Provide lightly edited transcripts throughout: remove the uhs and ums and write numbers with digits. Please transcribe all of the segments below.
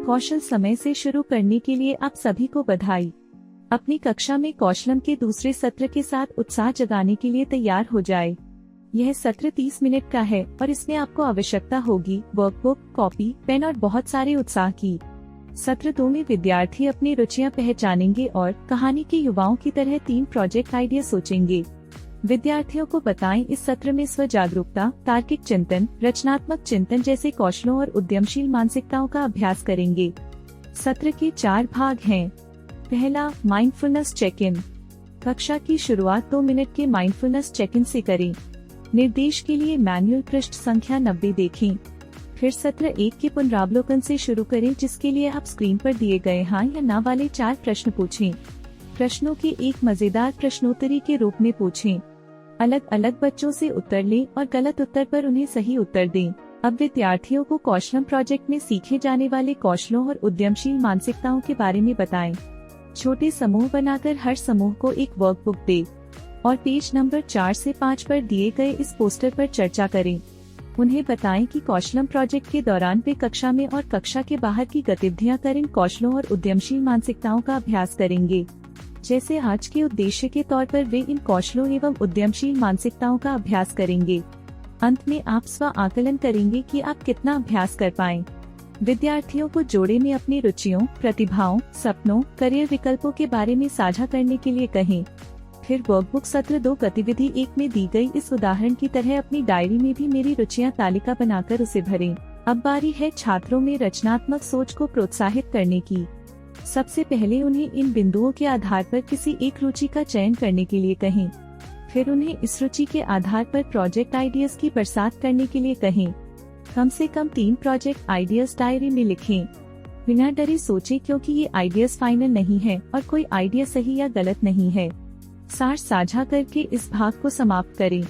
कौशल समय से शुरू करने के लिए आप सभी को बधाई। अपनी कक्षा में कौशलम के दूसरे सत्र के साथ उत्साह जगाने के लिए तैयार हो जाए। यह सत्र 30 मिनट का है और इसमें आपको आवश्यकता होगी वर्कबुक, कॉपी, पेन और बहुत सारे उत्साह की। सत्र 2 में विद्यार्थी अपनी रुचियां पहचानेंगे और कहानी के युवाओं की तरह 3 प्रोजेक्ट आइडिया सोचेंगे। विद्यार्थियों को बताएं इस सत्र में स्व जागरूकता, तार्किक चिंतन, रचनात्मक चिंतन जैसे कौशलों और उद्यमशील मानसिकताओं का अभ्यास करेंगे। सत्र के 4 भाग हैं। पहला, माइंडफुलनेस चेक इन। कक्षा की शुरुआत 2 मिनट के माइंडफुलनेस चेक इन से करें। निर्देश के लिए मैनुअल पृष्ठ संख्या 90 देखें। फिर सत्र 1 के पुनरावलोकन से शुरू करें, जिसके लिए आप स्क्रीन पर दिए गए हाँ या ना वाले 4 प्रश्न पूछें। प्रश्नों के एक मजेदार प्रश्नोत्तरी के रूप में पूछें। अलग अलग बच्चों से उत्तर लें और गलत उत्तर पर उन्हें सही उत्तर दें। अब विद्यार्थियों को कौशलम प्रोजेक्ट में सीखे जाने वाले कौशलों और उद्यमशील मानसिकताओं के बारे में बताएं। छोटे समूह बनाकर हर समूह को एक वर्कबुक दें और पेज नंबर 4 से 5 पर दिए गए इस पोस्टर पर चर्चा करें। उन्हें बताएं कि कौशलम प्रोजेक्ट के दौरान वे कक्षा में और कक्षा के बाहर की गतिविधियां कर इन कौशलों और उद्यमशील मानसिकताओं का अभ्यास करेंगे। जैसे आज के उद्देश्य के तौर पर वे इन कौशलों एवं उद्यमशील मानसिकताओं का अभ्यास करेंगे। अंत में आप स्व आकलन करेंगे कि आप कितना अभ्यास कर पाएं। विद्यार्थियों को जोड़े में अपनी रुचियों, प्रतिभाओं, सपनों, करियर विकल्पों के बारे में साझा करने के लिए कहें। फिर वर्कबुक सत्र 2 गतिविधि 1 में दी गई इस उदाहरण की तरह अपनी डायरी में भी मेरी रुचियां तालिका बनाकर उसे भरें। अब बारी है छात्रों में रचनात्मक सोच को प्रोत्साहित करने की। सबसे पहले उन्हें इन बिंदुओं के आधार पर किसी एक रुचि का चयन करने के लिए कहें। फिर उन्हें इस रुचि के आधार पर प्रोजेक्ट आइडियाज की बरसात करने के लिए कहें। कम से कम 3 प्रोजेक्ट आइडियाज डायरी में लिखें। बिना डरे सोचें, क्योंकि ये आइडियाज फाइनल नहीं है और कोई आइडिया सही या गलत नहीं है। सार साझा करके इस भाग को समाप्त करें।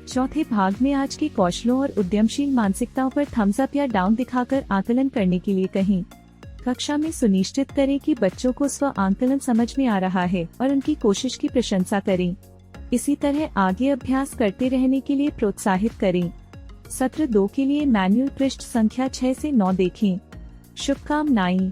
चौथे भाग में आज के कौशलों और उद्यमशील मानसिकताओं पर थम्स अप या डाउन दिखाकर आकलन करने के लिए कहें। कक्षा में सुनिश्चित करें कि बच्चों को स्व आकलन समझ में आ रहा है और उनकी कोशिश की प्रशंसा करें। इसी तरह आगे अभ्यास करते रहने के लिए प्रोत्साहित करें। सत्र 2 के लिए मैनुअल पृष्ठ संख्या 6 से 9 देखें। शुभकामनाएं।